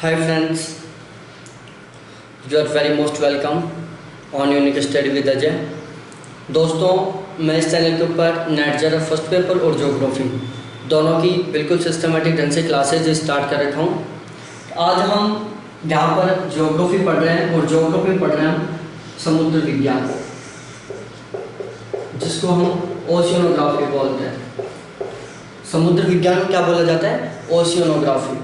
Hi friends, you are very most welcome on unique study with Ajay. दोस्तों, मैं इस channel के ऊपर नेट जरा फर्स्ट पेपर और ज्योग्राफी दोनों की बिल्कुल सिस्टमेटिक ढंग से क्लासेज स्टार्ट कर रखा हूँ। आज हम यहाँ पर ज्योग्राफी पढ़ रहे हैं और ज्योग्राफी पढ़ रहे हैं समुद्र विज्ञान, जिसको हम ओशियनोग्राफी बोलते हैं। समुद्र विज्ञान को क्या बोला जाता है? ओशियनोग्राफी।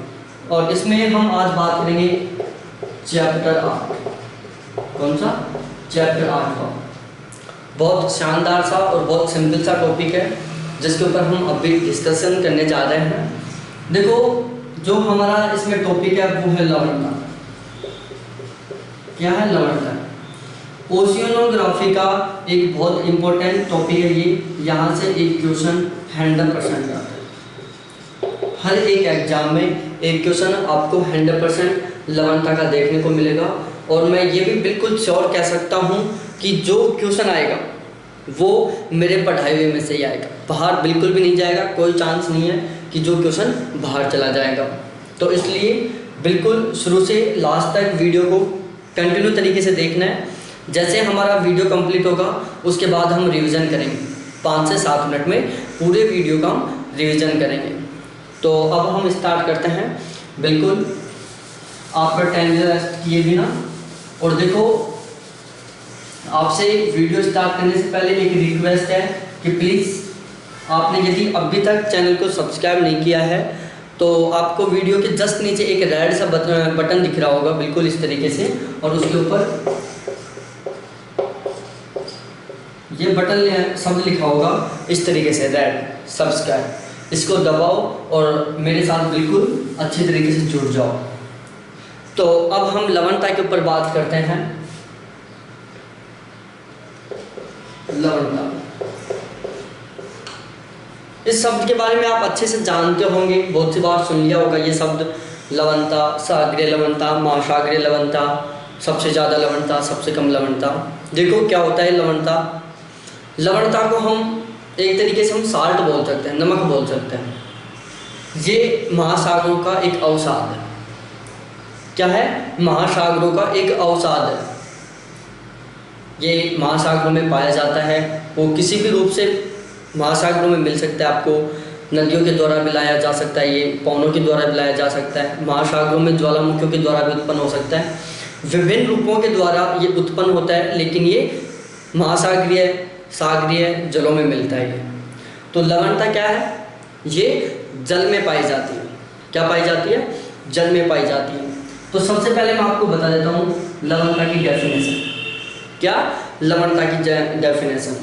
और इसमें हम आज बात करेंगे चैप्टर 8। कौन सा? चैप्टर 8 का। बहुत शानदार सा और बहुत सिंपल सा टॉपिक है, जिसके ऊपर हम अभी डिस्कशन करने जा रहे हैं। देखो, जो हमारा इसमें टॉपिक है वो है लवणता। क्या है? लवणता। ओशियनोग्राफी का एक बहुत इंपॉर्टेंट टॉपिक है ये। यहाँ से एक क्वेश्चन 100% आता है। हर एक एग्जाम में एक क्वेश्चन आपको 100% लवणता का देखने को मिलेगा। और मैं ये भी बिल्कुल श्योर कह सकता हूँ कि जो क्वेश्चन आएगा वो मेरे पढ़ाए हुए में से ही आएगा, बाहर बिल्कुल भी नहीं जाएगा। कोई चांस नहीं है कि जो क्वेश्चन बाहर चला जाएगा। तो इसलिए बिल्कुल शुरू से लास्ट तक वीडियो को कंटिन्यू तरीके से देखना है। जैसे हमारा वीडियो कंप्लीट होगा उसके बाद हम रिवीजन करेंगे। 5 से 7 मिनट में पूरे वीडियो का हम रिवीजन करेंगे। तो अब हम स्टार्ट करते हैं। बिल्कुल आप पर टाइम वेस्ट किए बिना। और देखो, आपसे वीडियो स्टार्ट करने से पहले एक रिक्वेस्ट है कि प्लीज़ आपने यदि अभी तक चैनल को सब्सक्राइब नहीं किया है तो आपको वीडियो के जस्ट नीचे एक रेड सा बटन दिख रहा होगा, बिल्कुल इस तरीके से, और उसके ऊपर ये बटन शब्द लिखा होगा इस तरीके से, रेड सब्सक्राइब। इसको दबाओ और मेरे साथ बिल्कुल अच्छी तरीके से जुड़ जाओ। तो अब हम लवणता के ऊपर बात करते हैं। लवणता, इस शब्द के बारे में आप अच्छे से जानते होंगे, बहुत सी बार सुन लिया होगा ये शब्द। लवणता, सागरीय लवणता, महासागरीय लवणता, सबसे ज़्यादा लवणता, सबसे कम लवणता। देखो क्या होता है लवणता। लवणता को हम एक तरीके से हम साल्ट बोल सकते हैं, नमक बोल सकते हैं। ये महासागरों का एक अवसाद है। क्या है? महासागरों का एक अवसाद है। ये महासागरों में पाया जाता है। वो किसी भी रूप से महासागरों में मिल सकता है आपको। नदियों के द्वारा भी लाया जा सकता है, ये पवनों के द्वारा भी लाया जा सकता है। महासागरों में ज्वालामुखियों के द्वारा भी उत्पन्न हो सकता है। विभिन्न रूपों के द्वारा ये उत्पन्न होता है, लेकिन ये महासागरीय सागरीय जलों में मिलता है ये। तो लवणता क्या है? ये जल में पाई जाती है। क्या पाई जाती है? जल में पाई जाती है। तो सबसे पहले मैं आपको बता देता हूँ लवणता की डेफिनेशन। क्या लवणता की डेफिनेशन?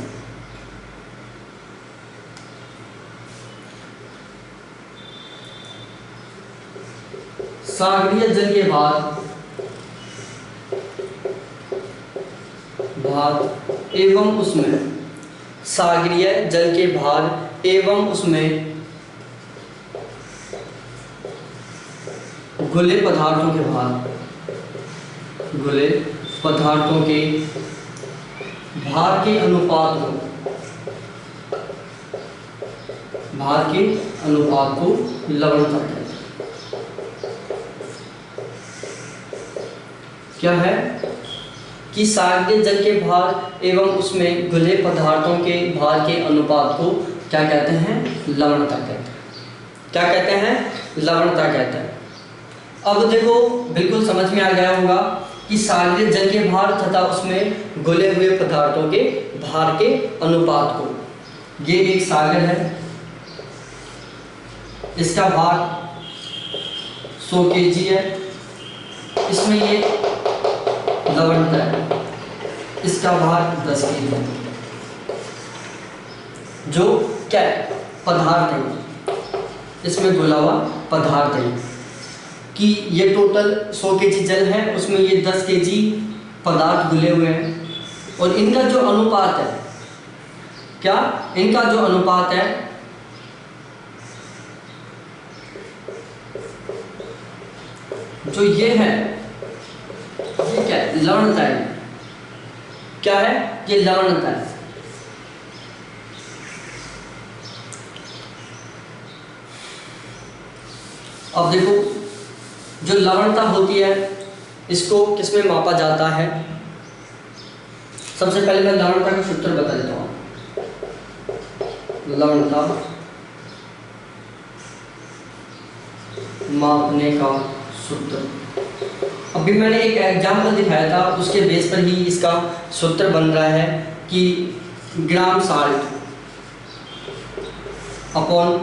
सागरीय जल के भार एवं उसमें सागरीय जल के भार एवं उसमें घुले पदार्थों के भार, घुले पदार्थों के भार के अनुपात को, भार के अनुपात को लवणता कहते हैं। क्या है? कि सागरीय जल के भार एवं उसमें घुले पदार्थों के भार के अनुपात को क्या कहते हैं? लवणता कहते हैं। क्या कहते हैं? लवणता कहते हैं। अब देखो, बिल्कुल समझ में आ गया होगा कि सागरीय जल के भार तथा उसमें घुले हुए पदार्थों के भार के अनुपात को, ये एक सागर है, इसका भार 100 kg है, इसमें ये लवणता है, इसका भार 10 kg है। जो क्या है? पदार्थ है, इसमें घुला हुआ पदार्थ है कि ये टोटल 100 kg जल है, उसमें ये 10 kg पदार्थ घुले हुए हैं। और इनका जो अनुपात है, क्या? इनका जो अनुपात है जो ये है, ये क्या है? लवणता है। क्या है? ये लवणता है। अब देखो, जो लवणता होती है इसको किस में मापा जाता है? सबसे पहले मैं लवणता का सूत्र बता देता हूँ। लवणता मापने का सूत्र, अभी मैंने एक एग्जाम्पल दिखाया था, उसके बेस पर ही इसका सूत्र बन रहा है कि ग्राम साल्ट अपॉन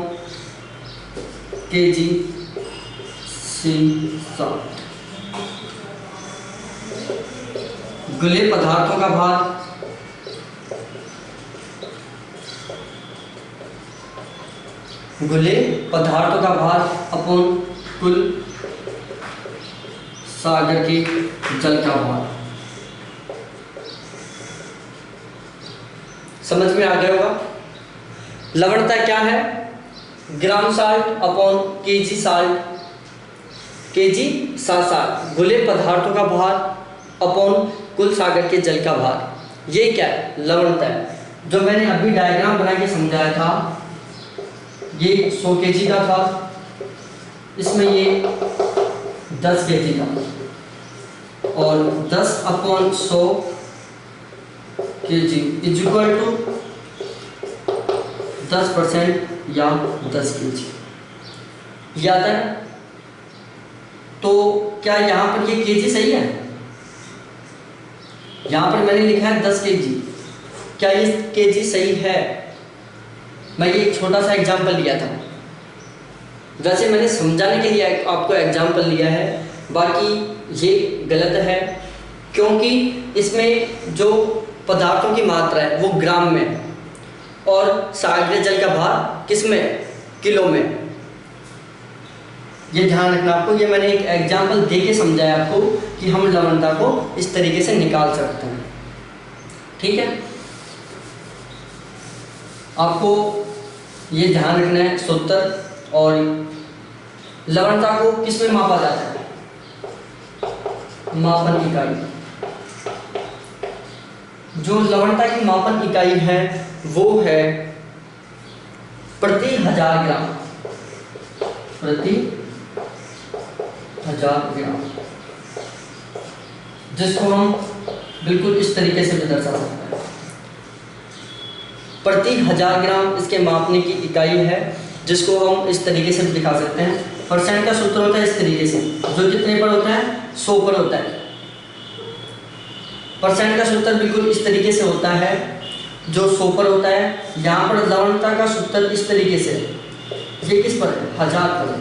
केजी सी साल्ट। घुले पदार्थों का भार अपॉन कुल सागर के जल का भार। समझ में आ गया होगा। लवणता क्या है? Gram salt upon KG salt, KG salt, घुले पदार्थों का भार अपॉन कुल सागर के जल का भार। ये क्या है? लवणता है। जो मैंने अभी डायग्राम बना के समझाया था, ये 100 केजी का था, इसमें ये 10 केजी का, और 10 upon 100 KG is equal to 10% या 10 केजी। याद है? तो क्या यहाँ पर ये केजी सही है? यहाँ पर मैंने लिखा है 10 केजी, क्या ये केजी सही है? मैं ये एक छोटा सा एग्जाम्पल लिया था, वैसे मैंने समझाने के लिए आपको एग्जाम्पल लिया है, बाकी ये गलत है क्योंकि इसमें जो पदार्थों की मात्रा है वो ग्राम में और सागरीय जल का भार किस में? किलो में। ये ध्यान रखना आपको। ये मैंने एक एग्जाम्पल दे के समझाया आपको कि हम लवणता को इस तरीके से निकाल सकते हैं। ठीक है, आपको ये ध्यान रखना है सूत्र। और लवणता को किस में मापा जाता है? मापन इकाई। जो लवणता की मापन इकाई है वो है प्रति 1000 ग्राम, प्रति 1000 ग्राम, जिसको हम बिल्कुल इस तरीके से भी दर्शा सकते हैं। प्रति 1000 ग्राम इसके मापने की इकाई है, जिसको हम इस तरीके से भी दिखा सकते हैं। परसेंट का सूत्र होता है इस तरीके से, जो कितने पर होता है? 100 पर होता है। परसेंट का सूत्र बिल्कुल इस तरीके से होता है, जो 100 पर होता है। यहाँ पर लवणता का सूत्र इस तरीके से, ये किस पर है? 1000 पर है,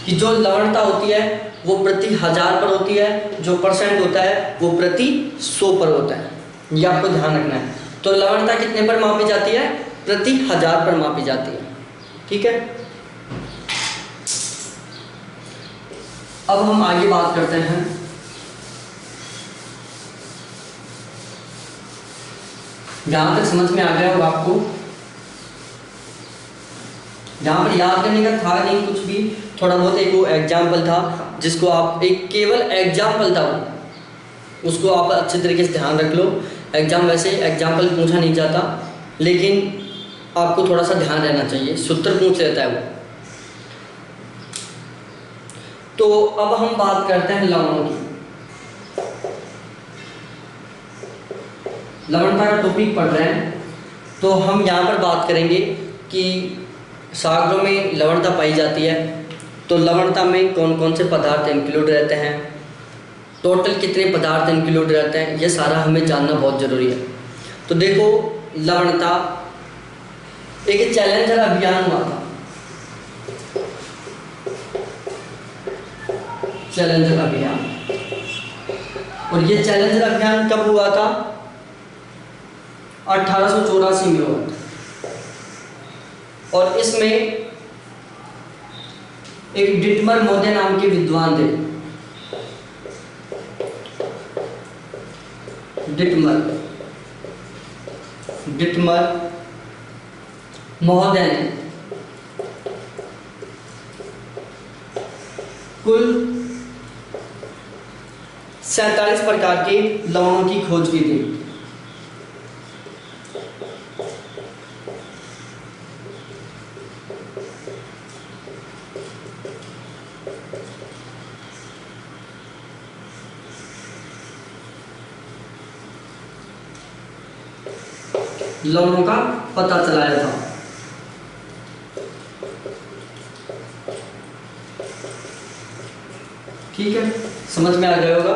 कि जो लवणता होती है वो प्रति 1000 पर होती है, जो परसेंट होता है वो प्रति 100 पर होता है। ये आपको ध्यान रखना है। तो लवणता कितने पर मापी जाती है? प्रति 1000 पर मापी जाती है। ठीक है, अब हम आगे बात करते हैं। जहां तक समझ में आ गया होगा आपको, जहां पर याद करने का था नहीं कुछ भी, थोड़ा बहुत एक वो एग्जाम्पल था जिसको आप, एक केवल एग्जाम्पल था, उसको आप अच्छे तरीके से ध्यान रख लो। एग्जाम वैसे एग्जाम्पल पूछा नहीं जाता, लेकिन आपको थोड़ा सा ध्यान रहना चाहिए, सूत्र पूछ लेता है वो। तो अब हम बात करते हैं लवणों की। लवणता का टॉपिक पढ़ रहे हैं, तो हम यहाँ पर बात करेंगे कि सागरों में लवणता पाई जाती है, तो लवणता में कौन कौन से पदार्थ इंक्लूड रहते हैं, टोटल कितने पदार्थ इंक्लूड रहते हैं, ये सारा हमें जानना बहुत ज़रूरी है। तो देखो, लवणता एक चैलेंजर अभियान हुआ था, चैलेंजर अभियान। और ये चैलेंजर अभियान कब हुआ था? 1884 में हुआ था। और इसमें एक डिटमर मोदे नाम के विद्वान थे, डिटमर महोदय ने कुल 47 प्रकार के लवणों की खोज की थी। लवणों का पता चलाया था। ठीक है, समझ में आ गया होगा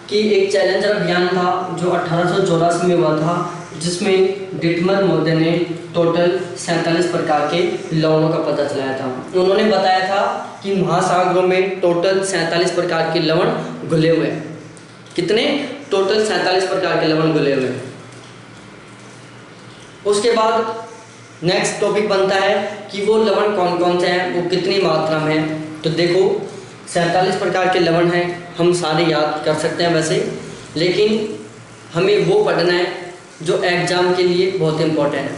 कि एक चैलेंजर अभियान था जो 1884 में हुआ था, जिसमें डिटमर मोदे ने टोटल 47 प्रकार के लवणों का पता चलाया था। उन्होंने बताया था कि महासागरों में टोटल 47 प्रकार के लवण घुले हुए हैं। कितने? टोटल 47 प्रकार के लवण घुले हुए हैं। उसके बाद नेक्स्ट टॉपिक बनता है कि वो लवण कौन कौन से हैं, वो कितनी मात्रा में हैं। तो देखो 47 प्रकार के लवण हैं, हम सारे याद कर सकते हैं वैसे, लेकिन हमें वो पढ़ना है जो एग्जाम के लिए बहुत इंपॉर्टेंट है।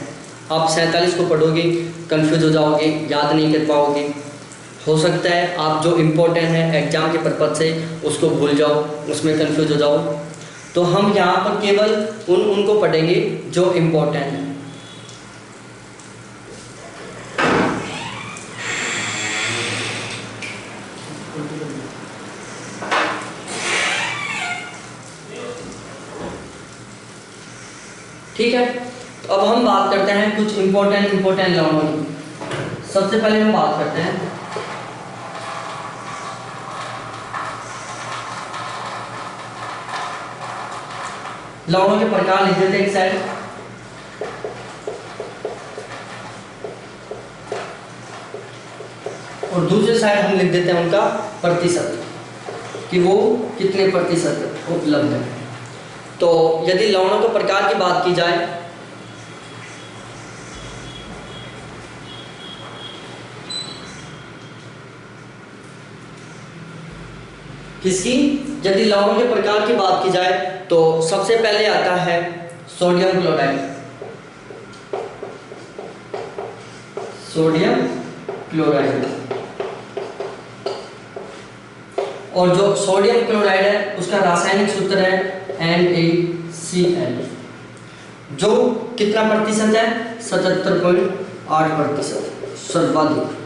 आप 47 को पढ़ोगे कंफ्यूज हो जाओगे, याद नहीं कर पाओगे। हो सकता है आप जो इम्पोर्टेंट है एग्जाम के पर्पज से उसको भूल जाओ, उसमें कंफ्यूज हो जाओ। तो हम यहाँ पर केवल उनको पढ़ेंगे जो इम्पोर्टेंट है। ठीक है, तो अब हम बात करते हैं कुछ इम्पोर्टेंट लवणों की। सबसे पहले हम बात करते हैं लवणों के प्रकार, लिख देते हैं एक साइड। और दूसरे साइड हम लिख देते हैं उनका प्रतिशत, कि वो कितने प्रतिशत उपलब्ध है। तो यदि लवणों के प्रकार की बात की जाए, किसकी? यदि लवणों के प्रकार की बात की जाए तो सबसे पहले आता है सोडियम क्लोराइड। सोडियम क्लोराइड, और जो सोडियम क्लोराइड है उसका रासायनिक सूत्र है NaCl, जो कितना प्रतिशत है? 77.8%, सर्वाधिक।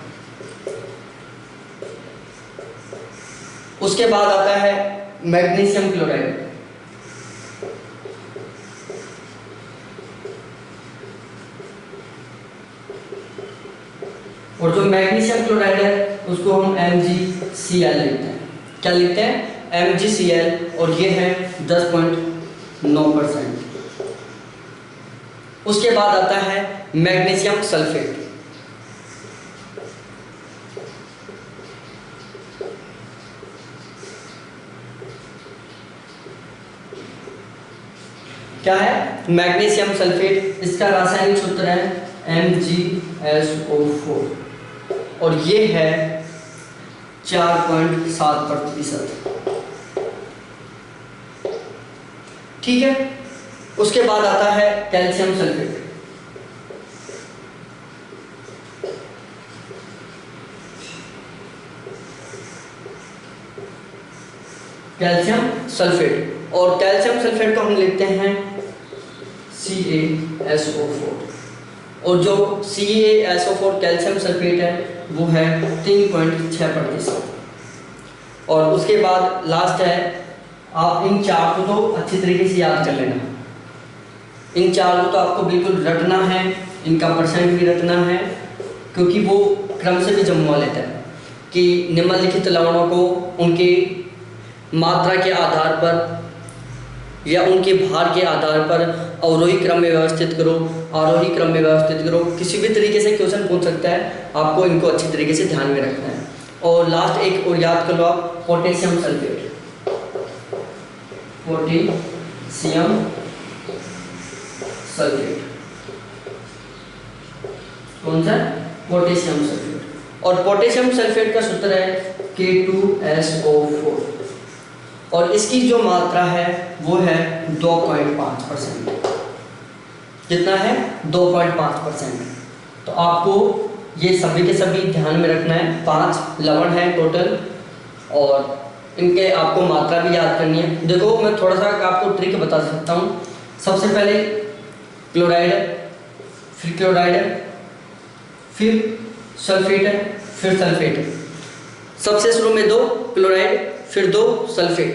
उसके बाद आता है मैग्नीशियम क्लोराइड। और जो मैग्नीशियम क्लोराइड है उसको हम MgCl लिखते हैं। क्या लिखते हैं? MgCl, और ये है 10.9%। उसके बाद आता है मैग्नीशियम सल्फेट। क्या है? मैग्नीशियम सल्फेट, इसका रासायनिक सूत्र है MgSO4, और ये है 4.7%। ठीक है, उसके बाद आता है कैल्शियम सल्फेट। कैल्शियम सल्फेट, और कैल्शियम सल्फेट को हम लिखते हैं CaSO4, और जो CaSO4 कैल्शियम सल्फेट है वो है 3.6%। और उसके बाद लास्ट है, आप इन चार को तो अच्छी तरीके से याद कर लेना। इन चार को तो आपको बिल्कुल रटना है, इनका परसेंट भी रटना है, क्योंकि वो क्रम से भी जमवा लेता है कि निम्नलिखित लवणों को उनके मात्रा के आधार पर या उनके भार के आधार पर अवरोही क्रम में व्यवस्थित करो, आरोही क्रम में व्यवस्थित करो। किसी भी तरीके से क्वेश्चन पूछ सकता है, आपको इनको अच्छी तरीके से ध्यान में रखना है। और लास्ट एक और याद कर लो आप, पोटेशियम सल्फेट। पोटेशियम सल्फेट कौन सा? Potassium sulphate. और पोटेशियम सल्फेट का सूत्र है K2SO4, और इसकी जो मात्रा है वो है 2.5%। कितना है? 2.5%। तो आपको ये सभी के सभी ध्यान में रखना है। 5 लवण हैं टोटल, और इनके आपको मात्रा भी याद करनी है। देखो मैं थोड़ा सा आपको ट्रिक बता सकता हूँ। सबसे पहले क्लोराइड है, फिर क्लोराइड है, फिर सल्फेट है, फिर सल्फेट है। सबसे शुरू में 2 क्लोराइड, फिर 2 सल्फेट,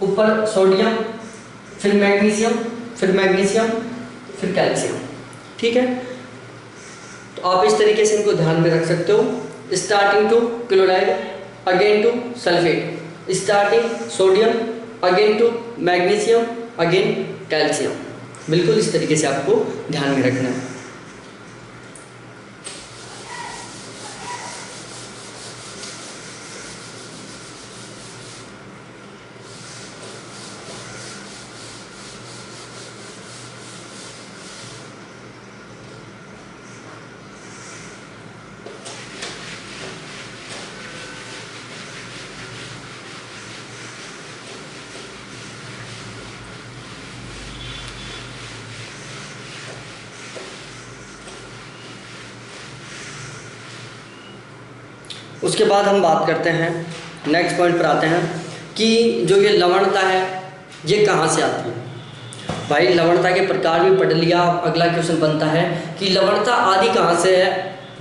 ऊपर सोडियम, फिर मैग्नीशियम, फिर मैग्नीशियम, फिर कैल्शियम। ठीक है, तो आप इस तरीके से इनको ध्यान में रख सकते हो। Starting to chloride again to sulphate, starting sodium again to magnesium again calcium. बिल्कुल इस तरीके से आपको ध्यान में रखना है। उसके बाद हम बात करते हैं, नेक्स्ट पॉइंट पर आते हैं कि जो ये लवणता है ये कहाँ से आती है। भाई लवणता के प्रकार भी पढ़ लिया। अगला क्वेश्चन बनता है कि लवणता आदि कहाँ से है।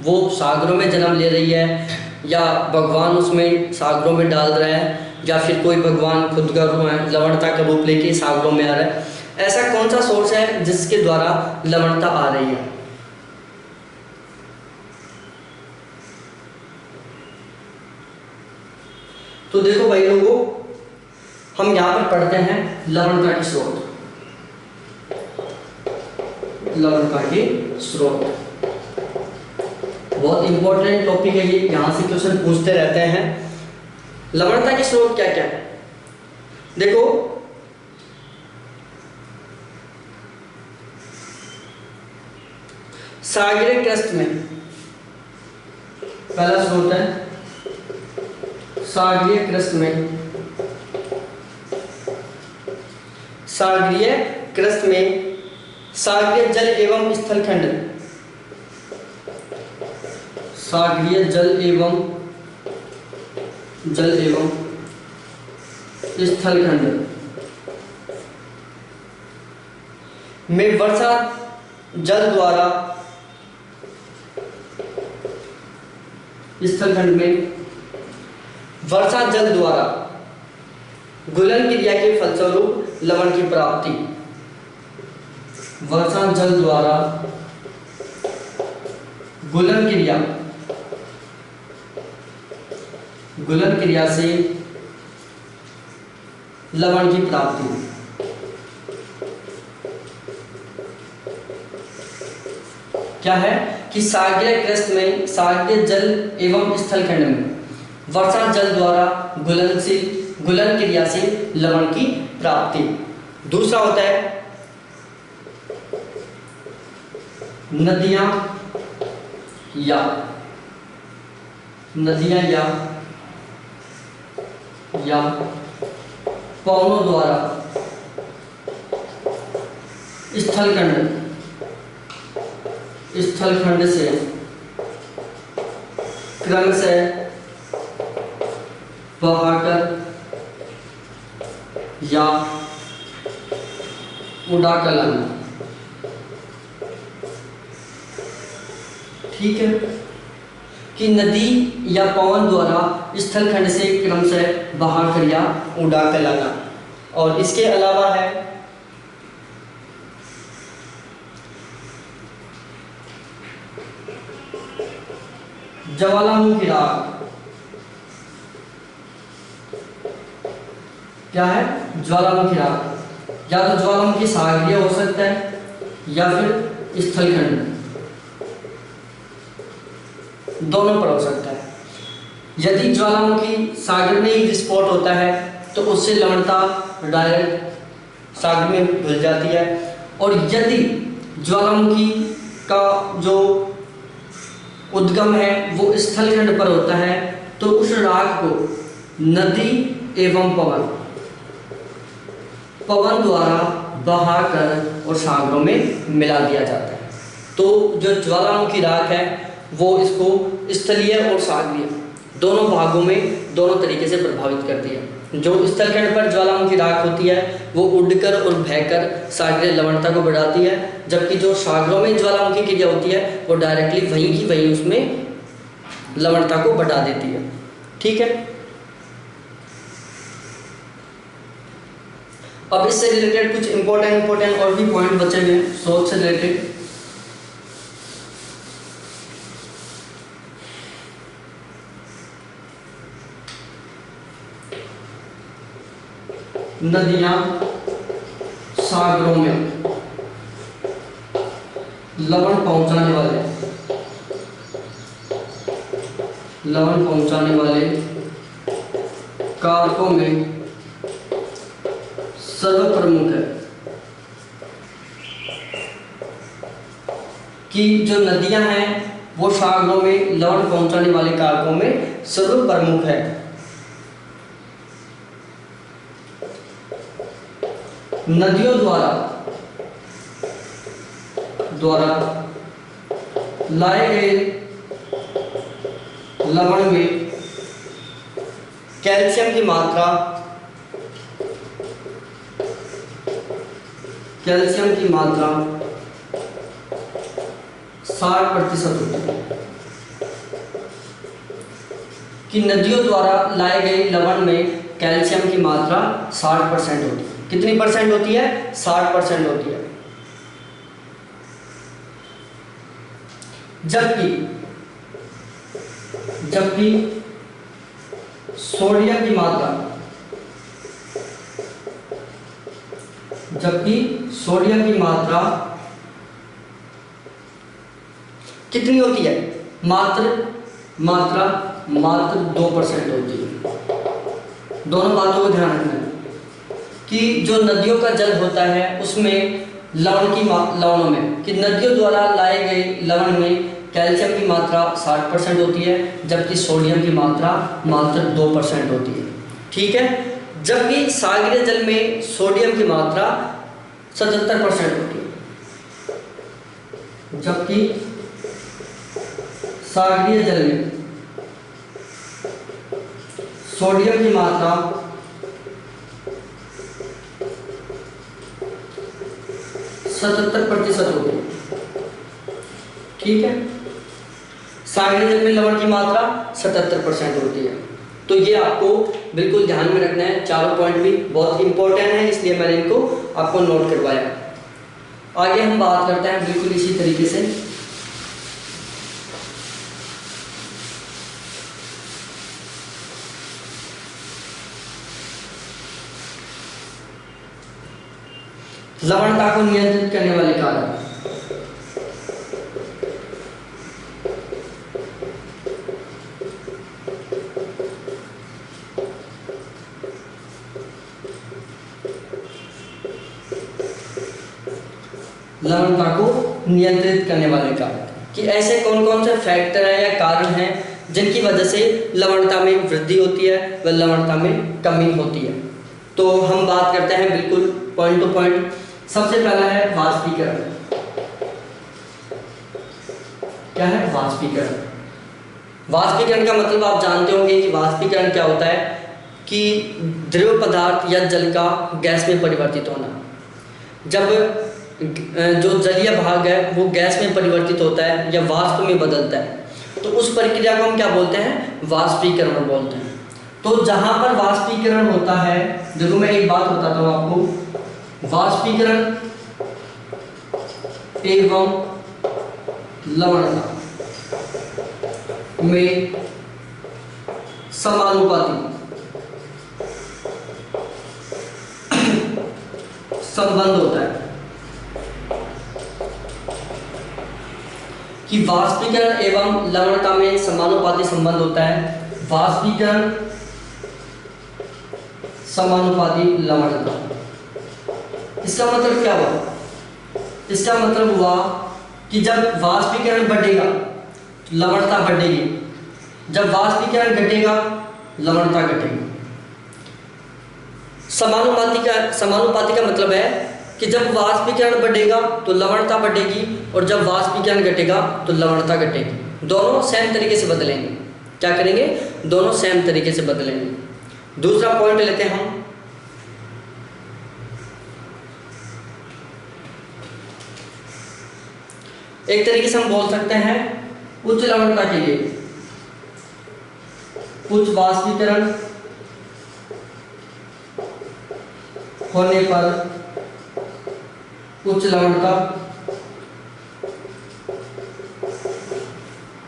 वो सागरों में जन्म ले रही है, या भगवान उसमें सागरों में डाल रहा है, या फिर कोई भगवान खुद का लवणता का रूप लेके सागरों में आ रहा है। ऐसा कौन सा सोर्स है जिसके द्वारा लवणता आ रही है। तो देखो भाई लोगों, हम यहाँ पर पढ़ते हैं लवणता के स्रोत। लवणता के स्रोत बहुत इंपॉर्टेंट टॉपिक है ये, यहाँ से क्वेश्चन पूछते रहते हैं। लवणता के स्रोत क्या क्या है। देखो सागरीय क्रस्ट में पहला स्रोत है सागरीय क्रस्ट में। सागरीय क्रस्ट में सागरीय जल एवं स्थलखंड, सागरीय जल एवं स्थलखंड में वर्षा जल द्वारा, स्थलखंड में वर्षा जल द्वारा गुलन क्रिया के फलस्वरूप लवण की प्राप्ति। वर्षा जल द्वारा गुलन क्रिया से लवण की प्राप्ति। क्या है कि सागरीय क्रस्ट में सागरीय जल एवं स्थलखंड में वर्षा जल द्वारा गुलन क्रिया से लवण की प्राप्ति। दूसरा होता है नदियां या पवनों द्वारा स्थलखंड से क्रमशः बहाकर या उड़ाकर लाना। ठीक है, कि नदी या पवन द्वारा स्थलखंड से क्रमशः बहाकर या उड़ाकर लाना। और इसके अलावा है ज्वालामुखी राग। क्या है ज्वालामुखी राग। या तो ज्वालामुखी सागरीय हो सकता है या फिर स्थलखंड, दोनों पर हो सकता है। यदि ज्वालामुखी सागर में ही विस्फोट होता है तो उससे लवणता डायरेक्ट सागर में घुल जाती है। और यदि ज्वालामुखी का जो उद्गम है वो स्थलखंड पर होता है तो उस राग को नदी एवं पवन द्वारा बहाकर और सागरों में मिला दिया जाता है। तो जो ज्वालामुखी राग है वो इसको स्थलीय और सागरीय दोनों भागों में दोनों तरीके से प्रभावित करती है। जो स्थलखंड पर ज्वालामुखी राख होती है वो उड़कर और बहकर सागरीय लवणता को बढ़ाती है, जबकि जो सागरों में ज्वालामुखी क्रिया होती है वो डायरेक्टली वहीं की वहीं उसमें लवणता को बढ़ा देती है। ठीक है, अब इससे रिलेटेड कुछ इंपॉर्टेंट और भी पॉइंट बचे हुए हैं सोच से रिलेटेड। नदियां सागरों में लवण पहुंचाने वाले कारकों में सर्वप्रमुख है। कि जो नदियां हैं वो सागरों में लवण पहुंचाने वाले कारकों में सर्वप्रमुख है। नदियों द्वारा लाए गए लवण में कैल्शियम की मात्रा 60% होती है। कि नदियों द्वारा लाए गए लवण में कैल्शियम की मात्रा 60% होती है। कितनी परसेंट होती है? 60% होती है। जबकि सोडियम की मात्रा कितनी होती है? मात्र 2% होती है। दोनों बातों को ध्यान रखना है कि जो नदियों का जल होता है उसमें लवणों में कि नदियों द्वारा लाए गए लवण में कैल्शियम की मात्रा 60% होती है, जबकि सोडियम की मात्रा मात्र 2% होती है। ठीक है। जबकि सागरीय जल में सोडियम की मात्रा 77% होती है। जबकि सागरीय जल में सोडियम की मात्रा 77% होती है। ठीक है। सागरीय जल में लवण की मात्रा 77% होती है। तो ये आपको बिल्कुल ध्यान में रखना है। चारों पॉइंट भी बहुत इंपॉर्टेंट है, इसलिए मैंने इनको आपको नोट करवाया। आगे हम बात करते हैं बिल्कुल इसी तरीके से। लवणता को नियंत्रित करने वाले कारक। लवणता को नियंत्रित करने वाले कारक कि ऐसे कौन कौन से फैक्टर हैं या कारण हैं जिनकी वजह से लवणता में वृद्धि होती है व लवणता में कमी होती है। तो हम बात करते हैं बिल्कुल पॉइंट टू पॉइंट। सबसे पहला है वाष्पीकरण। क्या है वाष्पीकरण? वाष्पीकरण का मतलब आप जानते होंगे कि वाष्पीकरण क्या होता है कि द्रव पदार्थ या जल का गैस में परिवर्तित होना। जब जो जलीय भाग है वो गैस में परिवर्तित होता है या वाष्प में बदलता है, तो उस प्रक्रिया को हम क्या बोलते हैं? वाष्पीकरण बोलते हैं। तो जहां पर वाष्पीकरण होता है, देखो मैं एक बात बताता हूं आपको। वाष्पीकरण एवं लवणता में समानुपाती संबंध होता है। कि वाष्पीकरण एवं लवणता में समानुपाती संबंध होता है। वाष्पीकरण समानुपाती लवणता। इसका मतलब क्या हुआ? इसका मतलब हुआ कि जब वाष्पीकरण बढ़ेगा लवणता बढ़ेगी, जब वाष्पीकरण घटेगा लवणता घटेगी। समानुपाती का मतलब है कि जब वाष्पीकरण बढ़ेगा तो लवणता बढ़ेगी और जब वाष्पीकरण घटेगा तो लवणता घटेगी। दोनों सेम तरीके से बदलेंगे। क्या करेंगे? दोनों सेम तरीके से बदलेंगे। दूसरा पॉइंट लेते हैं हम। एक तरीके से हम बोल सकते हैं उच्च लवणता के लिए उच्च वाष्पीकरण होने पर उच्च लवणता,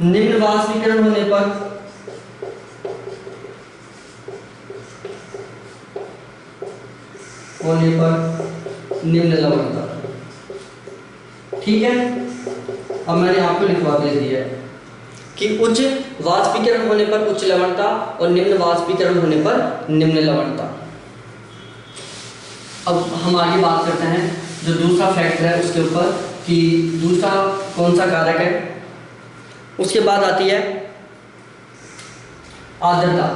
निम्न वाष्पीकरण होने पर निम्न लवणता। ठीक है, अब मैंने आपको लिखवा दे दिया है कि उच्च वाष्पीकरण होने पर उच्च लवणता और निम्न वाष्पीकरण होने पर निम्न लवणता। अब हम आगे बात करते हैं जो दूसरा फैक्टर है उसके ऊपर कि दूसरा कौन सा कारक है। उसके बाद आती है आर्द्रता।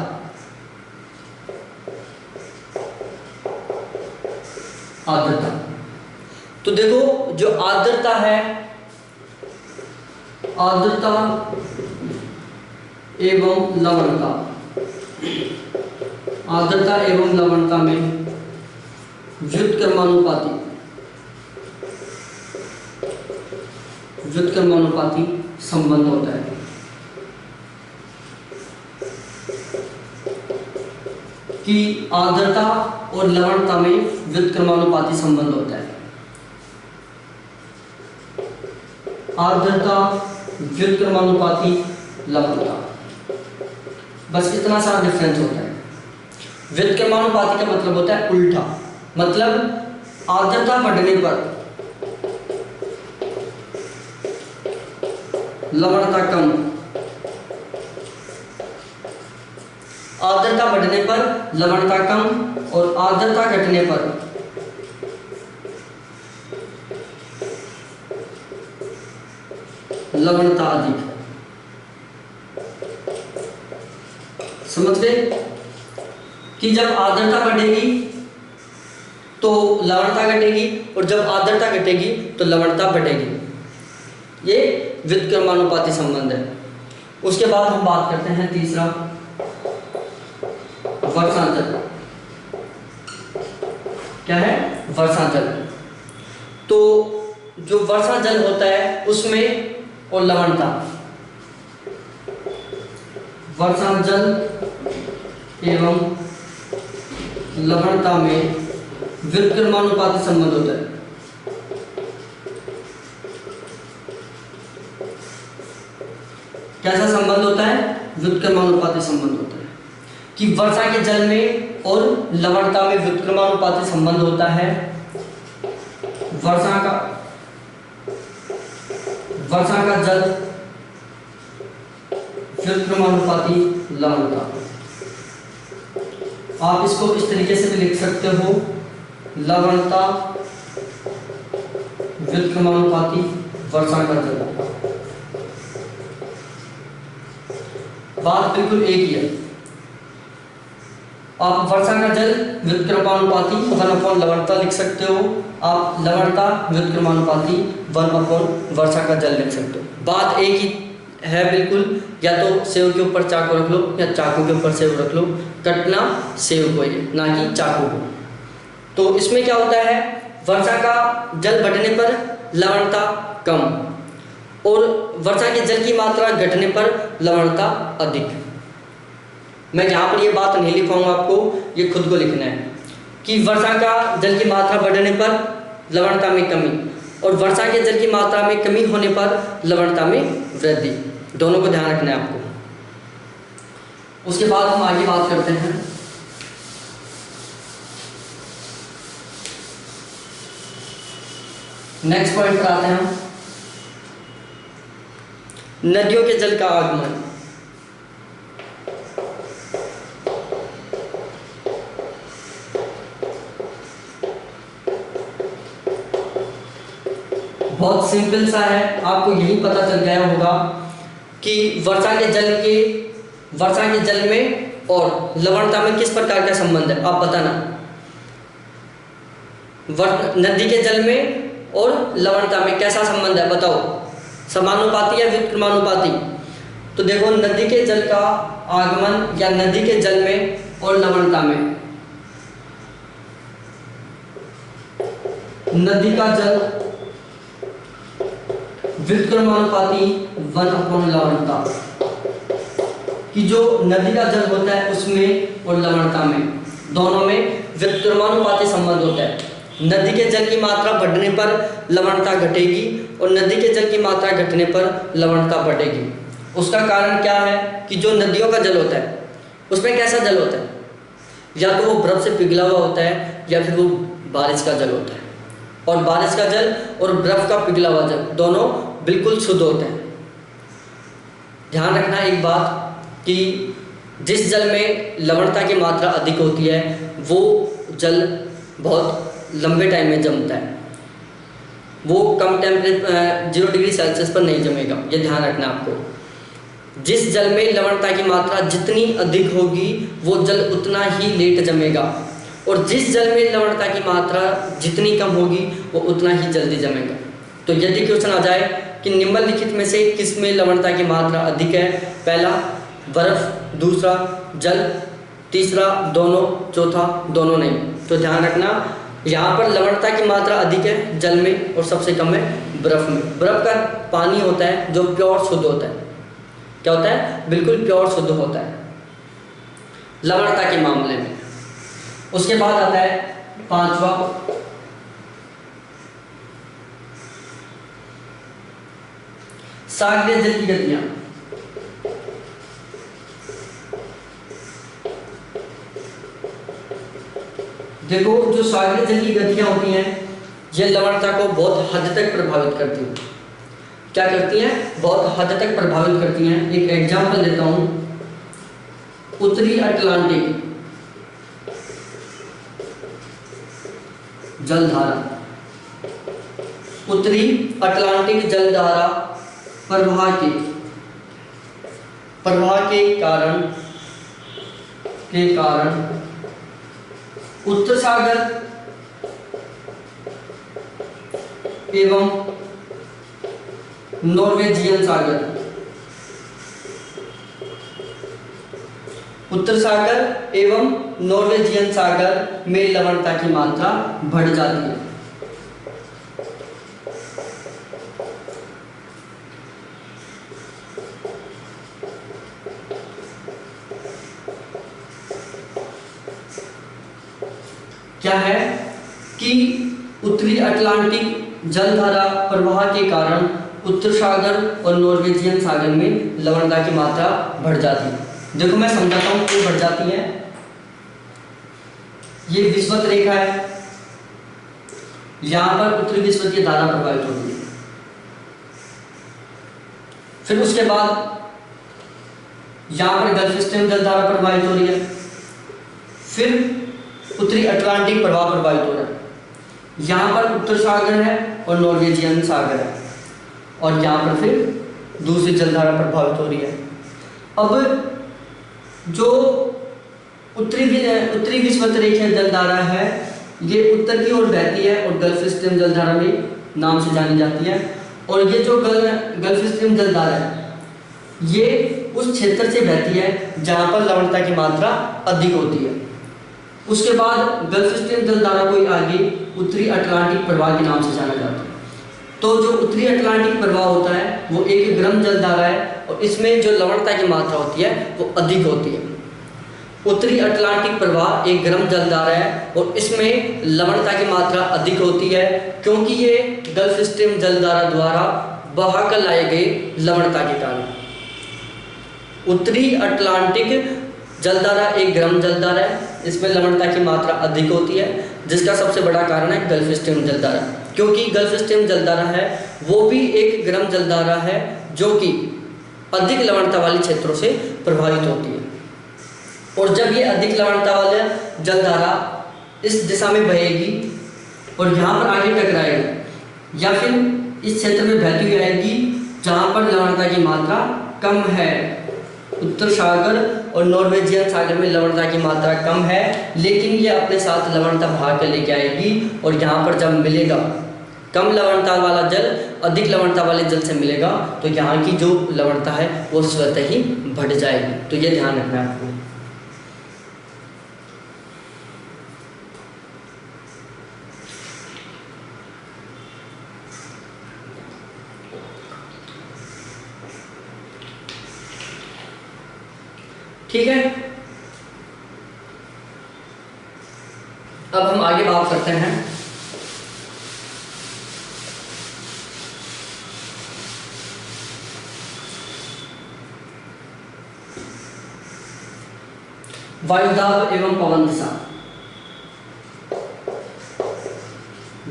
आर्द्रता, तो देखो जो आर्द्रता है, आर्द्रता एवं लवणता, आर्द्रता एवं लवणता में व्युत्क्रमानुपाती संबंध होता है। कि आर्द्रता और लवणता में व्युत्क्रमानुपाती संबंध होता है। आर्द्रता व्युत्क्रमानुपाती लवणता, बस इतना सा डिफरेंस होता है। व्युत्क्रमानुपाती का मतलब होता है उल्टा, मतलब आर्द्रता बढ़ने पर लवणता कम, आर्द्रता बढ़ने पर लवणता कम और आर्द्रता घटने पर लवणता अधिक। समझ गए कि जब आर्द्रता बढ़ेगी तो लवणता घटेगी और जब आर्द्रता घटेगी तो लवणता बढ़ेगी। ये व्युत्क्रमानुपाती संबंध है। उसके बाद हम बात करते हैं तीसरा, वर्षांचल। क्या है? वर्षांचल। तो जो वर्षा जल होता है उसमें और लवणता, वर्षा जल एवं लवणता में व्युत्क्रमानुपाती संबंध होता है। कैसा संबंध होता है? व्युत्क्रमानुपाती संबंध होता है कि वर्षा के जल में और लवणता में व्युत्क्रमानुपाती संबंध होता है। वर्षा का जल व्युत्क्रमानुपाती लवणता। आप इसको इस तरीके से भी लिख सकते हो, लवणता व्युत्क्रमानुपाती वर्षा का जल। बात बिल्कुल एक ही है। आप वर्षा का जल व्युत्क्रमानुपाती 1/, लवणता लिख सकते हो। आप लवणता व्युत्क्रमानुपाती 1/, वर्षा का जल लिख सकते हो। बात एक ही है बिल्कुल। या तो सेव के ऊपर चाकू रख लो या चाकू के ऊपर सेव रख लो, कटना सेव को है ना कि चाकू को। तो इसमें क्या होता है, वर्षा का जल बढ़ने पर लवणता कम और वर्षा के जल की मात्रा घटने पर लवणता अधिक। मैं यहाँ पर ये बात नहीं लिखवाऊंगा आपको, ये खुद को लिखना है कि वर्षा का जल की मात्रा बढ़ने पर लवणता में कमी और वर्षा के जल की मात्रा में कमी होने पर लवणता में वृद्धि। दोनों को ध्यान रखना है आपको। उसके बाद हम आगे बात करते हैं नेक्स्ट पॉइंट पर आते हैं हम, नदियों के जल का आगमन। बहुत सिंपल सा है, आपको यही पता चल गया होगा कि वर्षा के जल में और लवणता में किस प्रकार का संबंध है। आप बताना, नदी के जल में और लवणता में कैसा संबंध है, बताओ। समानुपाती या व्युत्क्रमानुपाती? तो देखो, नदी के जल का आगमन या नदी के जल में और लवणता में, नदी का जल व्युत्क्रमानुपाती 1/, लवणता। कि जो नदी का जल होता है उसमें और लवणता में दोनों में व्युत्क्रमानुपाती संबंध होता है। नदी के जल की मात्रा बढ़ने पर लवणता घटेगी और नदी के जल की मात्रा घटने पर लवणता बढ़ेगी। उसका कारण क्या है कि जो नदियों का जल होता है उसमें कैसा जल होता है, या तो वो बर्फ से पिघला हुआ होता है या फिर वो बारिश का जल होता है। और बारिश का जल और बर्फ का पिघला हुआ जल दोनों बिल्कुल शुद्ध होते हैं। ध्यान रखना एक बात कि जिस जल में लवणता की मात्रा अधिक होती है वो जल बहुत लंबे टाइम में जमता है, वो कम टेम्परेचर 0 डिग्री सेल्सियस पर नहीं जमेगा, ये ध्यान रखना आपको। जिस जल में लवणता की मात्रा जितनी अधिक होगी वो जल उतना ही लेट जमेगा, और जिस जल में लवणता की मात्रा जितनी कम होगी वो उतना ही जल्दी जमेगा। तो यदि क्वेश्चन आ जाए कि निम्नलिखित में से किस में लवणता की मात्रा अधिक है, पहला बर्फ, दूसरा जल, तीसरा दोनों, चौथा दोनों नहीं, तो ध्यान रखना यहाँ पर लवणता की मात्रा अधिक है जल में और सबसे कम है बर्फ में। बर्फ का पानी होता है जो प्योर शुद्ध होता है। क्या होता है? बिल्कुल प्योर शुद्ध होता है लवणता के मामले में। उसके बाद आता है पांचवा, सागरीय जल की गतियां। देखो जो सागरीय जल की गतियां होती हैं ये लवणता को बहुत हद तक प्रभावित करती हैं। क्या करती हैं? बहुत हद तक प्रभावित करती हैं। एक एग्जांपल देता हूं, उत्तरी अटलांटिक जलधारा, उत्तरी अटलांटिक जलधारा प्रवाह के कारण उत्तर सागर एवं नॉर्वेजियन सागर, उत्तर सागर एवं नॉर्वेजियन सागर में लवणता की मात्रा बढ़ जाती है। क्या है कि उत्तरी अटलांटिक जलधारा प्रवाह के कारण उत्तर सागर और नॉर्वेजियन सागर में लवणता की मात्रा बढ़ जाती है। देखो मैं समझाता हूँ क्यों बढ़ जाती है। ये विषुवत रेखा है, यहां पर उत्तरी विषुवतीय धारा प्रवाहित हो रही है। फिर उसके बाद यहां पर गल्फ स्ट्रीम जलधारा प्रवाहित हो रही है, फिर उत्तरी अटलांटिक प्रवाह प्रवाहित हो रहा है। यहाँ पर उत्तर सागर है और नॉर्वेजियन सागर है, और यहाँ पर फिर दूसरी जलधारा प्रभावित हो रही है। अब जो उत्तरी विषुवत रेखीय जलधारा है ये उत्तर की ओर बहती है और गल्फ स्ट्रीम जलधारा में नाम से जानी जाती है। और ये जो गल्फ स्ट्रीम जलधारा है ये उस क्षेत्र से बहती है जहाँ पर लवणता की मात्रा अधिक होती है। उसके बाद गल्फ स्ट्रीम जलधारा को आगे उत्तरी अटलांटिक प्रवाह के नाम से जाना जाता है। तो जो उत्तरी अटलांटिक प्रवाह होता है वो एक गर्म जलधारा है और इसमें जो लवणता की मात्रा होती है वो अधिक होती है। उत्तरी अटलांटिक प्रवाह एक गर्म जलधारा है और इसमें लवणता की मात्रा अधिक होती है क्योंकि ये गल्फ स्ट्रीम जलधारा द्वारा बहाकर लाए गए लवणता के कारण। उत्तरी अटलांटिक जलधारा एक गर्म जलधारा है, इसमें लवणता की मात्रा अधिक होती है, जिसका सबसे बड़ा कारण है गल्फ स्ट्रीम जलधारा। क्योंकि गल्फ स्ट्रीम जलधारा है वो भी एक गर्म जलधारा है जो कि अधिक लवणता वाले क्षेत्रों से प्रभावित होती है। और जब ये अधिक लवणता वाले जलधारा इस दिशा में बहेगी और यहाँ पर आगे टकराएगी या फिर इस क्षेत्र में बहती हुई आएगी जहाँ पर लवणता की मात्रा कम है। उत्तर सागर और नॉर्वेजियन सागर में लवणता की मात्रा कम है, लेकिन ये अपने साथ लवणता भाग कर लेके आएगी और यहाँ पर जब मिलेगा कम लवणता वाला जल अधिक लवणता वाले जल से मिलेगा तो यहाँ की जो लवणता है वो स्वतः ही बढ़ जाएगी। तो ये ध्यान रखना है आपको। ठीक है। अब हम आगे बात करते हैं वायुदाब एवं पवन दिशा।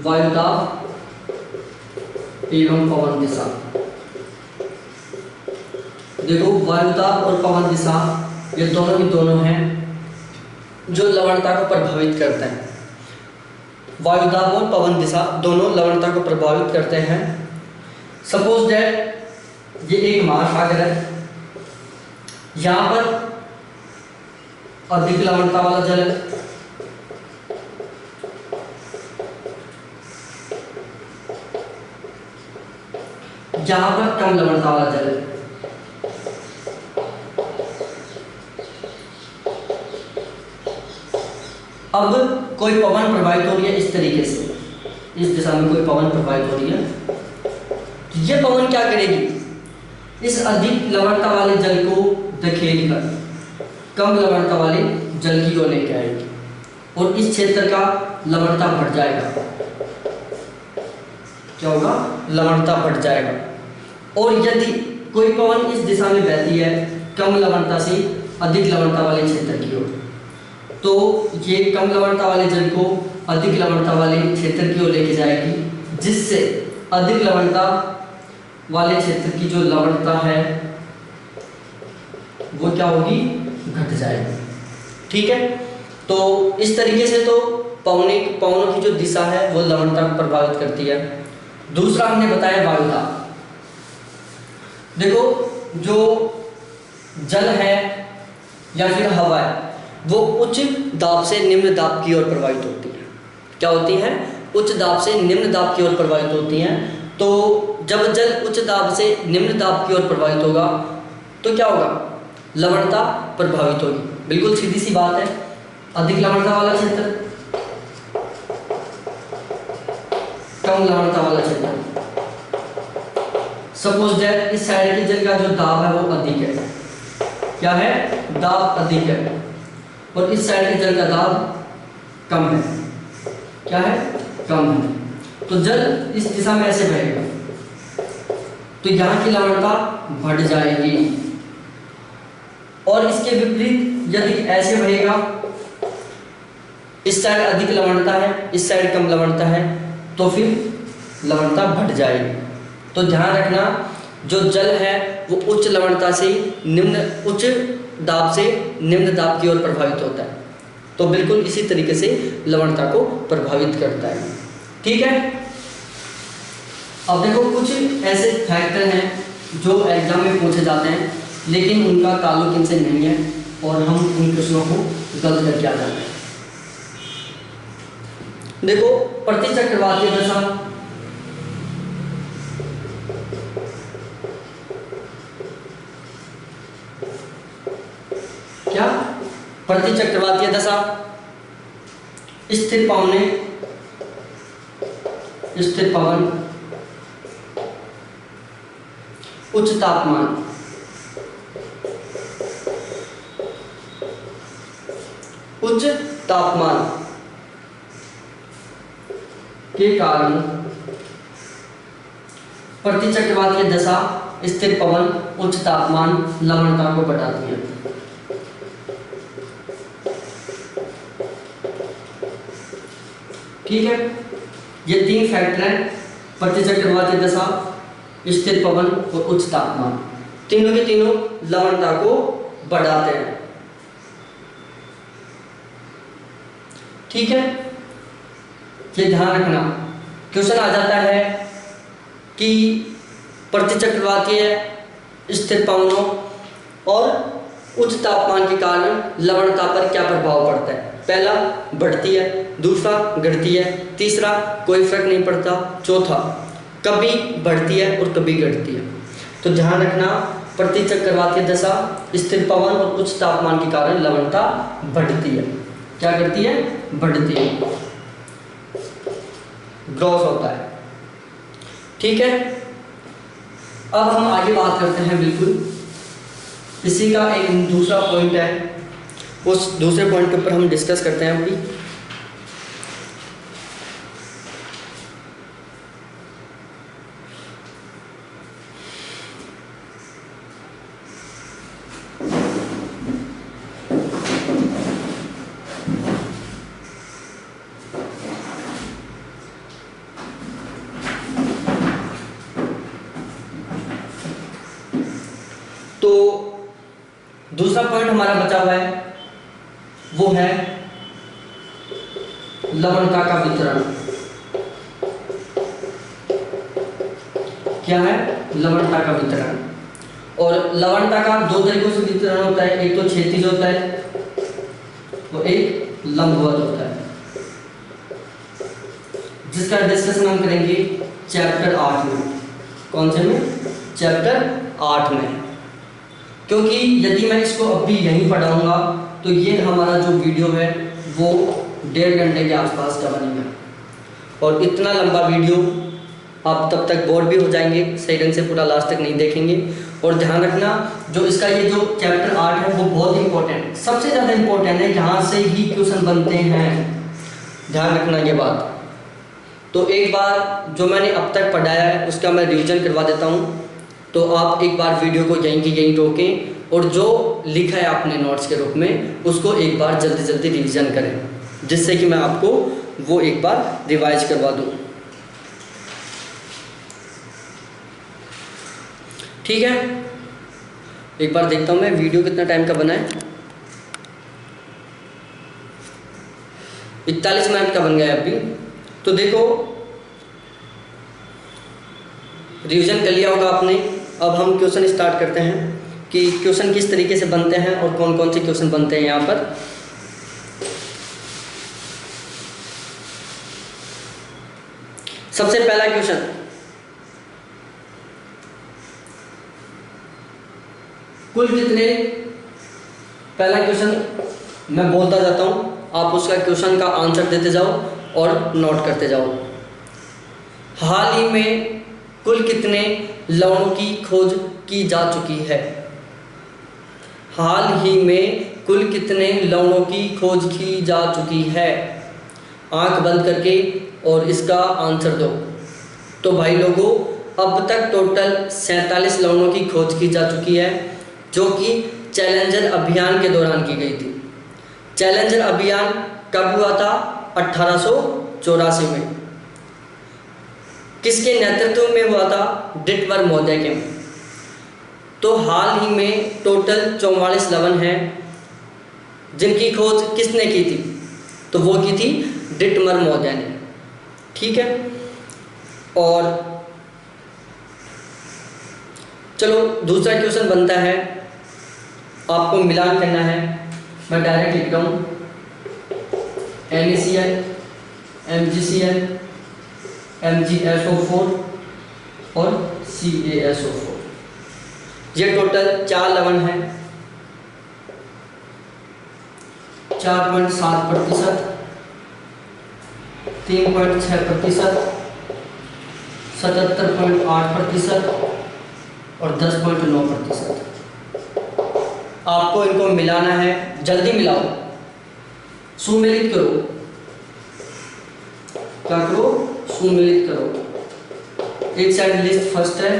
वायुदाब एवं पवन दिशा। देखो वायुदाब और पवन दिशा ये दोनों ही दोनों हैं जो लवणता को प्रभावित करते हैं। वायुदाब और पवन दिशा दोनों लवणता को प्रभावित करते हैं। सपोज दैट ये एक महासागर है, यहाँ पर अधिक लवणता वाला जल है, यहाँ पर कम लवणता वाला जल है। अब कोई पवन प्रभावित हो रही है इस तरीके से, इस दिशा में कोई पवन प्रभावित हो रही है, तो ये पवन क्या करेगी, इस अधिक लवणता वाले जल को धकेल कर कम लवणता वाले जल की ओर लेके आएगी और इस क्षेत्र का लवणता बढ़ जाएगा। क्या होगा, लवणता बढ़ जाएगा। और यदि कोई पवन इस दिशा में बहती है कम लवणता से अधिक लवणता वाले क्षेत्र की ओर, तो ये कम लवणता वाले जल को अधिक लवणता वाले क्षेत्र की ओर लेके जाएगी, जिससे अधिक लवणता वाले क्षेत्र की जो लवणता है वो क्या होगी, घट जाएगी। ठीक है, तो इस तरीके से तो पवनों की जो दिशा है वो लवणता को प्रभावित करती है। दूसरा हमने बताया वायुदाब। देखो जो जल है या फिर हवा है वो उच्च दाब से निम्न दाब की ओर प्रवाहित होती है। क्या होती हैं, उच्च दाब से निम्न दाब की ओर प्रवाहित होती हैं। तो जब जल उच्च दाब से निम्न दाब की ओर प्रवाहित होगा तो क्या होगा, लवणता प्रभावित होगी। बिल्कुल सीधी सी बात है, अधिक लवणता वाला क्षेत्र कम लवणता वाला क्षेत्र। सपोज दैट इस साइड के जल का जो दाब है वो अधिक है, क्या है, दाब अधिक है, और इस साइड के जल का दाब कम है, क्या है, कम है। तो जल इस दिशा में ऐसे बहेगा तो यहाँ की लवणता बढ़ जाएगी, और इसके विपरीत यदि ऐसे बहेगा, इस साइड अधिक लवणता है इस साइड कम लवणता है, तो फिर लवणता बढ़ जाएगी। तो ध्यान रखना, जो जल है वो उच्च लवणता से उच्च दाब से निम्न दाब की ओर प्रभावित होता है, तो बिल्कुल इसी तरीके से लवणता को प्रभावित करता है। ठीक है, अब देखो कुछ ऐसे फैक्टर हैं जो एग्जाम में पूछे जाते हैं लेकिन उनका ताल्लुक इनसे नहीं है और हम उन प्रश्नों को गलत करके आ जाते हैं। देखो प्रतिचक्रवातीय दशा, क्या, प्रतिचक्रवातीय दशा, स्थिर पवन, उच्च तापमान, उच्च तापमान के कारण प्रतिचक्रवातीय दशा, स्थिर पवन, उच्च तापमान लवणता को बढ़ाती है। ठीक है, ये तीन फैक्टर हैं, प्रतिचक्रवातीय दशा, स्थिर पवन और उच्च तापमान, तीनों के तीनों लवणता को बढ़ाते हैं। ठीक है, ये ध्यान रखना, क्वेश्चन आ जाता है कि प्रतिचक्रवातीय, स्थिर पवनों और उच्च तापमान के कारण लवणता पर क्या प्रभाव पड़ता है। पहला बढ़ती है, दूसरा घटती है, तीसरा कोई फर्क नहीं पड़ता, चौथा कभी बढ़ती है और कभी घटती है। तो ध्यान रखना, प्रतिचक्रवातीय दशा, स्थिर पवन और उच्च तापमान के कारण लवणता बढ़ती है। क्या करती है, बढ़ती है, ग्रोथ होता है। ठीक है, अब हम आगे बात करते हैं, बिल्कुल इसी का एक दूसरा पॉइंट है, उस दूसरे पॉइंट के ऊपर हम डिस्कस करते हैं अभी। पॉइंट हमारा बचा हुआ है वो है लवणता का वितरण। क्या है? लवणता का वितरण। और लवणता का दो तरीकों से वितरण होता है, एक तो क्षैतिज होता है और एक लंबवत होता है, जिसका डिस्कशन हम करेंगे चैप्टर 8 में। कौन से में? चैप्टर 8 में। क्योंकि यदि मैं इसको अभी यहीं पढ़ाऊंगा तो ये हमारा जो वीडियो है वो 1.5 घंटे के आसपास का बनेगा, और इतना लंबा वीडियो आप तब तक बोर भी हो जाएंगे, सही ढंग से पूरा लास्ट तक नहीं देखेंगे। और ध्यान रखना, जो इसका ये जो चैप्टर 8 है वो बहुत इंपॉर्टेंट, सबसे ज़्यादा इंपॉर्टेंट है, यहाँ से ही क्वेश्चन बनते हैं। ध्यान रखना ये बात। तो एक बार जो मैंने अब तक पढ़ाया है उसका मैं रिवीजन करवा देता हूँ, तो आप एक बार वीडियो को यहीं की यहीं रोकें और जो लिखा है आपने नोट्स के रूप में उसको एक बार जल्दी जल्दी रिवीजन करें, जिससे कि मैं आपको वो एक बार रिवाइज करवा दूँ। ठीक है, एक बार देखता हूँ मैं वीडियो कितना टाइम का बना है। 41 मिनट का बन गया है अभी। तो देखो, रिवीजन कर लिया होगा आपने। अब हम क्वेश्चन स्टार्ट करते हैं कि क्वेश्चन किस तरीके से बनते हैं और कौन कौन से क्वेश्चन बनते हैं यहाँ पर। सबसे पहला क्वेश्चन, कुल कितने, पहला क्वेश्चन मैं बोलता जाता हूँ, आप उसका क्वेश्चन का आंसर देते जाओ और नोट करते जाओ। हाल ही में कुल कितने लवणों की खोज की जा चुकी है? हाल ही में कुल कितने लवणों की खोज की जा चुकी है? आंख बंद करके और इसका आंसर दो। तो भाई लोगों, अब तक टोटल 47 लवणों की खोज की जा चुकी है, जो कि चैलेंजर अभियान के दौरान की गई थी। चैलेंजर अभियान कब हुआ था? 1884 में। किसके नेतृत्व में हुआ था? डिटमर महोदय के। तो हाल ही में टोटल 44 लवण हैं जिनकी खोज किसने की थी? तो वो की थी डिटमर महोदय ने। ठीक है, और चलो दूसरा क्वेश्चन बनता है, आपको मिलान करना है। मैं डायरेक्ट लिख रहा हूँ NaCl, MgCl, MgSO4 और CaSO4। ये टोटल 4 लवण हैं। 4.7%, 3.6%, 77.8% और 10.9%। आपको इनको मिलाना है, जल्दी मिलाओ, सुमेलित करो। क्या करो? सुमेलित करो। एक साइड लिस्ट फर्स्ट है,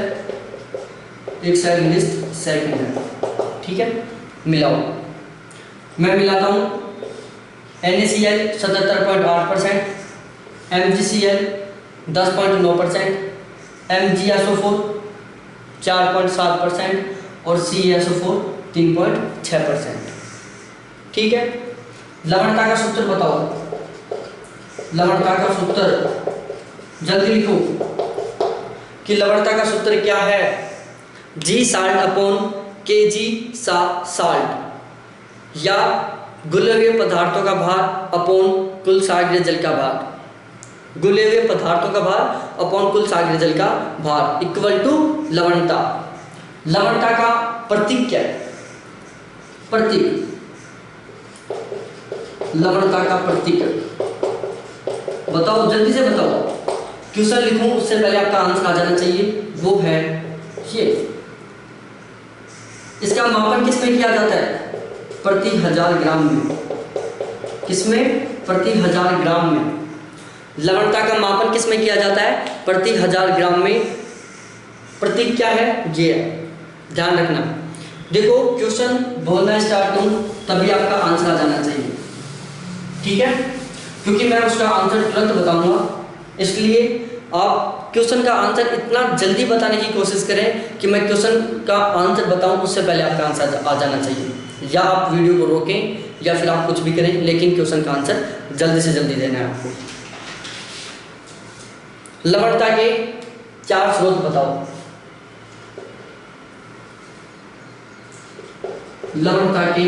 एक साइड लिस्ट सेकंड है। ठीक है, मिलाओ। मैं मिलाता हूँ। NaCl 77.8%, MgCl 10.9%, MgSO4 4.7% और CaSO4 3.6%। ठीक है, लवणता का सूत्र बताओ। लवणता का सूत्र जल्दी लिखो कि लवणता का सूत्र क्या है? G salt upon Kg salt, या गुलेवीय पदार्थों का भार अपॉन कुल सागरीय जल का भार। गुलेवीय पदार्थों का भार अपॉन कुल सागरीय जल का भार इक्वल टू लवणता। लवणता का प्रतीक क्या है? प्रतीक, लवणता का प्रतीक बताओ, जल्दी से बताओ। क्वेश्चन लिखूं उससे पहले आपका आंसर आ जाना चाहिए। वो है ये। इसका मापन किसमें किया जाता है? प्रति 1000 ग्राम में। किसमें? प्रति 1000 ग्राम में। लवणता का मापन किसमें किया जाता है? प्रति 1000 ग्राम में। प्रतीक क्या है? ये है, ध्यान रखना। देखो, क्वेश्चन बोलना स्टार्ट करूं तभी आपका आंसर आ जाना चाहिए। ठीक है, क्योंकि मैं उसका आंसर तुरंत बताऊंगा, इसलिए आप क्वेश्चन का आंसर इतना जल्दी बताने की कोशिश करें कि मैं क्वेश्चन का आंसर बताऊं उससे पहले आपका आंसर आ जाना चाहिए। या आप वीडियो को रोकें या फिर आप कुछ भी करें, लेकिन क्वेश्चन का आंसर जल्दी से जल्दी देना है आपको। लवणता के 4 स्रोत बताओ। लवणता के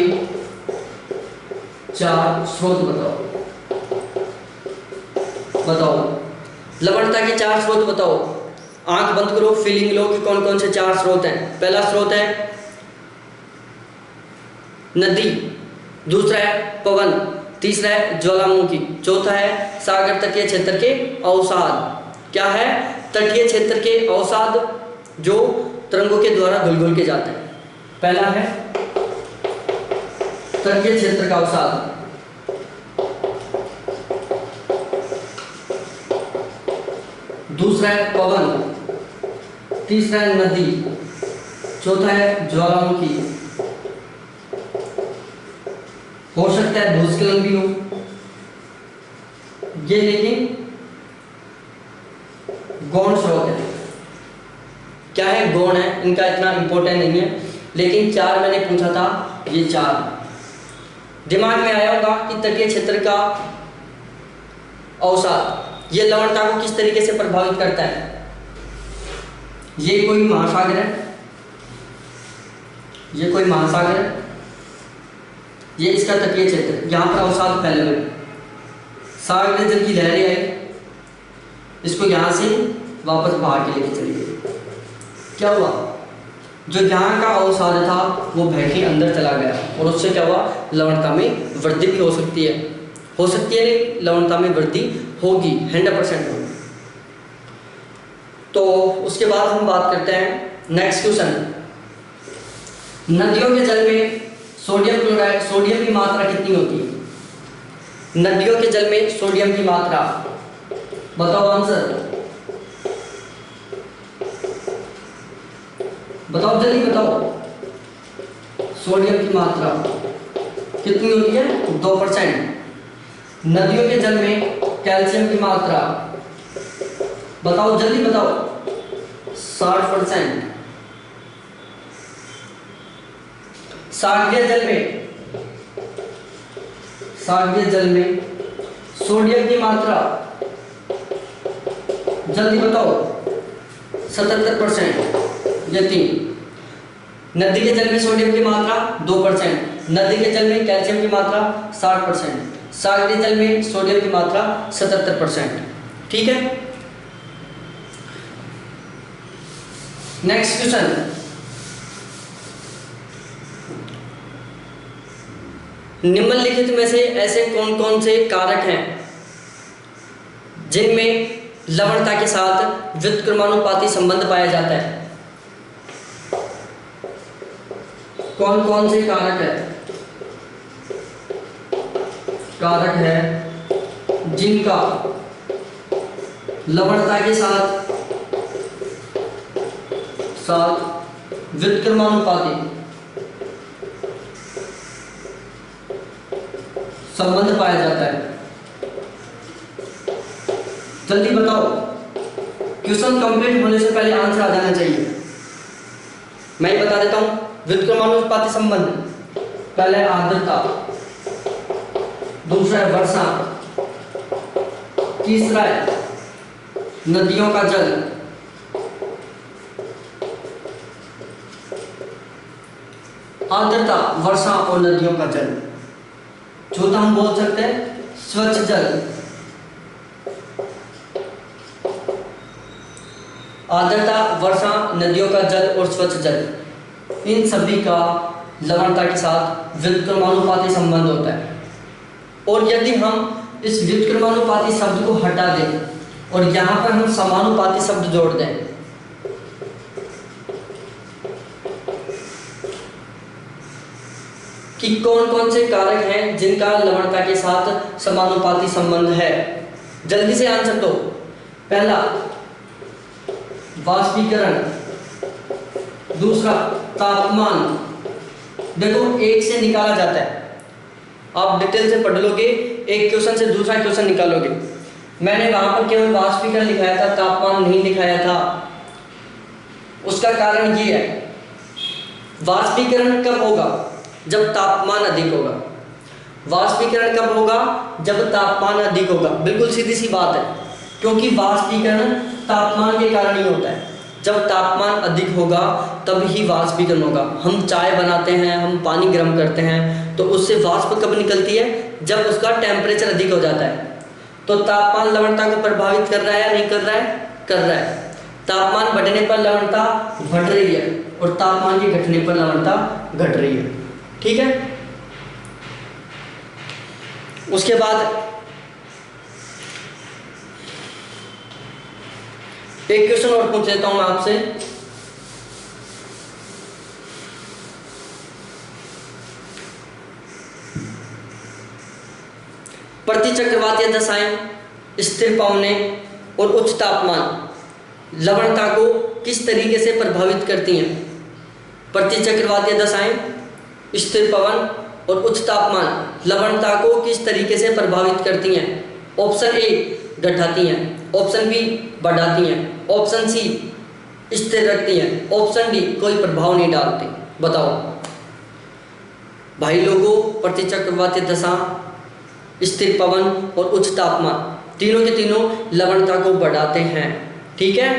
4 स्रोत बताओ। लवणता के 4 स्रोत बताओ। आंख बंद करो, फीलिंग लो कि कौन कौन से 4 स्रोत हैं। पहला स्रोत है नदी, दूसरा है पवन, तीसरा है ज्वालामुखी, चौथा है सागर तटीय क्षेत्र के अवसाद। क्या है? तटीय क्षेत्र के अवसाद जो तरंगों के द्वारा घुल घुल के जाते हैं। पहला है तटीय क्षेत्र का अवसाद, दूसरा है पवन, तीसरा है नदी, चौथा है ज्वालामुखी, हो सकता है भूस्खलन भी हो ये, लेकिन गौण स्रोत है। क्या है? गौण है, इनका इतना इंपॉर्टेंट नहीं है, लेकिन 4 मैंने पूछा था, ये 4 दिमाग में आया होगा कि तटीय क्षेत्र का अवसाद ये लवणता को किस तरीके से प्रभावित करता है। ये कोई महासागर है, ये कोई महासागर है, ये इसका तटीय क्षेत्र, यहाँ पर अवसाद फैले हुए, सागर जल की लहरें आई, इसको यहाँ से वापस बाहर के लेके चली गई। क्या हुआ? जो यहाँ का अवसाद था वो बह के अंदर चला गया, और उससे क्या हुआ? लवणता में वृद्धि भी हो सकती है नहीं, लवणता में वृद्धि होगी, 100% होगी। तो उसके बाद हम बात करते हैं नेक्स्ट क्वेश्चन। नदियों के जल में सोडियम क्लोराइड, सोडियम की मात्रा कितनी होती है? नदियों के जल में सोडियम की मात्रा बताओ, आंसर बताओ, जल्दी बताओ। सोडियम की मात्रा कितनी होती है? 2%। नदियों के जल में कैल्शियम की मात्रा बताओ, जल्दी बताओ। 60%। सागरीय जल में सोडियम की मात्रा जल्दी बताओ। 77%। ये 3। नदी के जल में सोडियम की मात्रा 2%, नदी के जल में कैल्शियम की मात्रा 60%, सागरीय जल में सोडियम की मात्रा 77%। ठीक है, नेक्स्ट क्वेश्चन। निम्नलिखित में से ऐसे कौन कौन से कारक हैं जिनमें लवणता के साथ व्युत्क्रमानुपाती संबंध पाया जाता है? कौन कौन से कारक है जिनका लवणता के साथ व्युत्क्रमानुपाती संबंध पाया जाता है? जल्दी बताओ, क्वेश्चन कंप्लीट होने से पहले आंसर आ जाना चाहिए। मैं ही बता देता हूं। व्युत्क्रमानुपाती संबंध, पहले आर्द्रता, दूसरा है वर्षा, तीसरा है नदियों का जल, आर्द्रता, वर्षा और नदियों का जल। चौथा हम बोल सकते हैं स्वच्छ जल। आर्द्रता, वर्षा, नदियों का जल और स्वच्छ जल, इन सभी का लवणता के साथ व्युत्क्रमानुपाती संबंध होता है। और यदि हम इस व्युत्क्रमानुपाती शब्द को हटा दें और यहाँ पर हम समानुपाती शब्द जोड़ दें, कि कौन कौन से कारक हैं जिनका लवणता के साथ समानुपाती संबंध है, जल्दी से आंसर दो। पहला वाष्पीकरण, दूसरा तापमान। देखो, एक से निकाला जाता है, आप डिटेल से पढ़ लोगे, एक क्वेश्चन से दूसरा क्वेश्चन निकालोगे। मैंने वहां पर केवल वाष्पीकरण लिखाया था, तापमान नहीं लिखाया था। उसका कारण ये है, वाष्पीकरण कब होगा जब तापमान अधिक होगा। वाष्पीकरण कब होगा? जब तापमान अधिक होगा। बिल्कुल सीधी सी बात है, क्योंकि वाष्पीकरण तापमान के कारण ही होता है। जब तापमान अधिक होगा तब ही वाष्पीकरण होगा। हम चाय बनाते हैं, हम पानी गर्म करते हैं, तो उससे वाष्प कब निकलती है? जब उसका टेम्परेचर अधिक हो जाता है। तो तापमान लवणता को प्रभावित कर रहा है या नहीं कर रहा है? कर रहा है। तापमान बढ़ने पर लवणता बढ़ रही है और तापमान के घटने पर लवणता घट रही है। ठीक है। उसके बाद एक क्वेश्चन और पूछ लेता हूं मैं आपसे। प्रतिचक्रवातीय दशाएं, स्थिर पवनें और उच्च तापमान लवणता को किस तरीके से प्रभावित करती हैं? प्रतिचक्रवातीय दशाएं, स्थिर पवन और उच्च तापमान लवणता को किस तरीके से प्रभावित करती हैं? ऑप्शन ए घटाती हैं, ऑप्शन बी बढ़ाती हैं, ऑप्शन सी स्थिर रखती हैं, ऑप्शन डी कोई प्रभाव नहीं डालती। बताओ भाई लोगों, प्रतिचक्रवातीय दशा, स्थिर पवन और उच्च तापमान तीनों के तीनों लवणता को बढ़ाते हैं। ठीक है।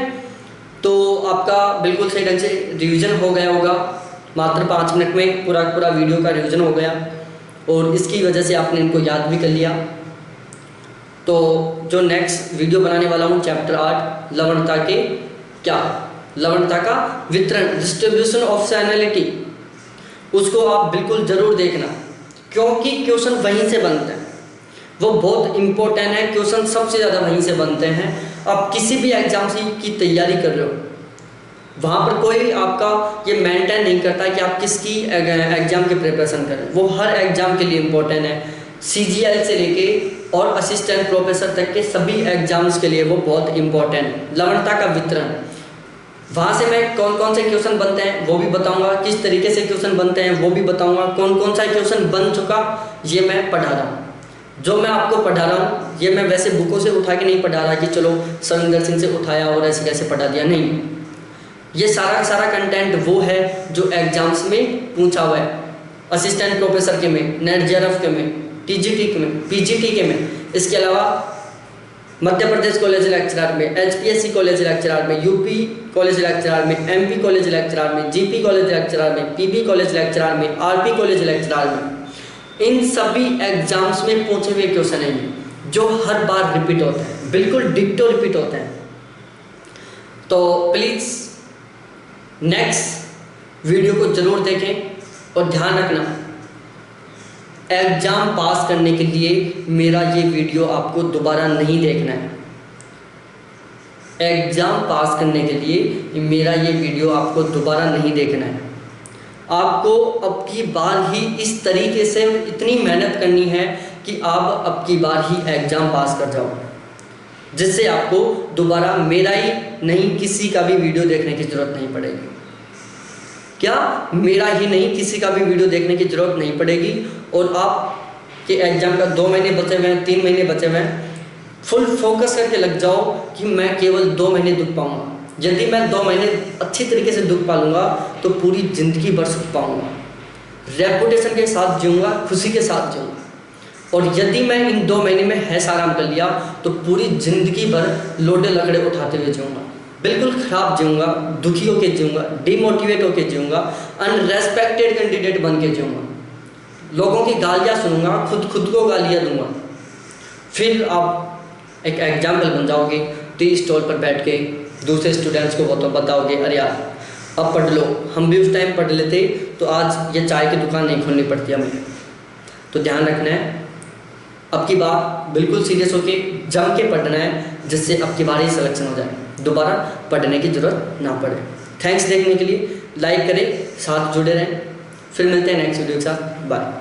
तो आपका बिल्कुल सही ढंग से रिवीजन हो गया होगा। मात्र 5 मिनट में पूरा पूरा वीडियो का रिवीजन हो गया और इसकी वजह से आपने इनको याद भी कर लिया। तो जो नेक्स्ट वीडियो बनाने वाला हूँ चैप्टर 8 लवणता के क्या, लवणता का वितरण, डिस्ट्रीब्यूशन ऑफ सैलिनिटी, उसको आप बिल्कुल ज़रूर देखना, क्योंकि क्वेश्चन वहीं से बनते हैं। वो बहुत इंपॉर्टेंट है, क्वेश्चन सबसे ज़्यादा वहीं से बनते हैं। आप किसी भी एग्जाम की तैयारी कर रहे हो, वहाँ पर कोई आपका ये मेंटेन नहीं करता कि आप किसकी एग्जाम की प्रिपरेशन करें। वो हर एग्जाम के लिए इम्पोर्टेंट है। CGL से लेके और असिस्टेंट प्रोफेसर तक के सभी एग्जाम्स के लिए वो बहुत इम्पोर्टेंट है। लवणता का वितरण, वहाँ से मैं कौन कौन से क्वेश्चन बनते हैं वो भी बताऊंगा, किस तरीके से क्वेश्चन बनते हैं वो भी बताऊंगा, कौन कौन सा क्वेश्चन बन चुका ये मैं पढ़ा रहा हूँ। जो मैं आपको पढ़ा रहा हूँ ये मैं वैसे बुकों से उठा के नहीं पढ़ा रहा कि चलो सविंदर सिंह से उठाया और ऐसे कैसे पढ़ा दिया, नहीं। ये सारा का सारा कंटेंट वो है जो एग्जाम्स में पूछा हुआ है, असिस्टेंट प्रोफेसर के में, नेट JRF के में, TGT के में, PGT के में, इसके अलावा मध्य प्रदेश कॉलेज लेक्चरर में, HPSC कॉलेज लेक्चरर में, UP कॉलेज लेक्चरर में, MP कॉलेज लेक्चरर में, GP कॉलेज लेक्चरर में, PB कॉलेज लेक्चरर में, RP कॉलेज लेक्चरर में, इन सभी एग्जाम्स में पूछे हुए क्वेश्चन हैं जो हर बार रिपीट होते हैं, बिल्कुल डिक्टो रिपीट होते हैं। तो प्लीज़ नेक्स्ट वीडियो को जरूर देखें और ध्यान रखना, एग्जाम पास करने के लिए मेरा ये वीडियो आपको दोबारा नहीं देखना है। एग्जाम पास करने के लिए मेरा ये वीडियो आपको दोबारा नहीं देखना है। आपको अब की बार ही इस तरीके से इतनी मेहनत करनी है कि आप अब की बार ही एग्जाम पास कर जाओ, जिससे आपको दोबारा मेरा ही नहीं किसी का भी वीडियो देखने की ज़रूरत नहीं पड़ेगी। क्या मेरा ही नहीं किसी का भी वीडियो देखने की ज़रूरत नहीं पड़ेगी और आप के एग्ज़ाम का 2 महीने बचे हुए हैं, 3 महीने बचे हुए हैं, फुल फोकस करके लग जाओ कि मैं केवल 2 महीने दुख पाऊँगा। यदि मैं 2 महीने अच्छी तरीके से दुख पालूंगा तो पूरी ज़िंदगी भर सुख पाऊँगा, रेपुटेशन के साथ जीऊँगा, खुशी के साथ जीऊँगा। और यदि मैं इन 2 महीने में हैस आराम कर लिया तो पूरी ज़िंदगी भर लोटे लकड़े उठाते हुए जीऊँगा, बिल्कुल ख़राब जीऊँगा, दुखी होकर जीऊँगा, डिमोटिवेट होकर जीऊँगा, अनरेस्पेक्टेड कैंडिडेट बन के जीऊँगा, लोगों की गालियाँ सुनूंगा, खुद को गालियाँ दूंगा। फिर आप एक एग्जाम्पल बन जाओगे, टी स्टॉल पर बैठ के दूसरे स्टूडेंट्स को बताओगे अरे यार अब पढ़ लो, हम भी उस टाइम पढ़ लेते तो आज ये चाय की दुकान नहीं खोलनी पड़ती हमें। तो ध्यान रखना है, अब की बार बिल्कुल सीरियस होके जम के पढ़ना है, जिससे अब की बार ही सिलेक्शन हो जाए, दोबारा पढ़ने की ज़रूरत ना पड़े। थैंक्स देखने के लिए, लाइक करें, साथ जुड़े रहें। फिर मिलते हैं नेक्स्ट वीडियो के साथ, बाय।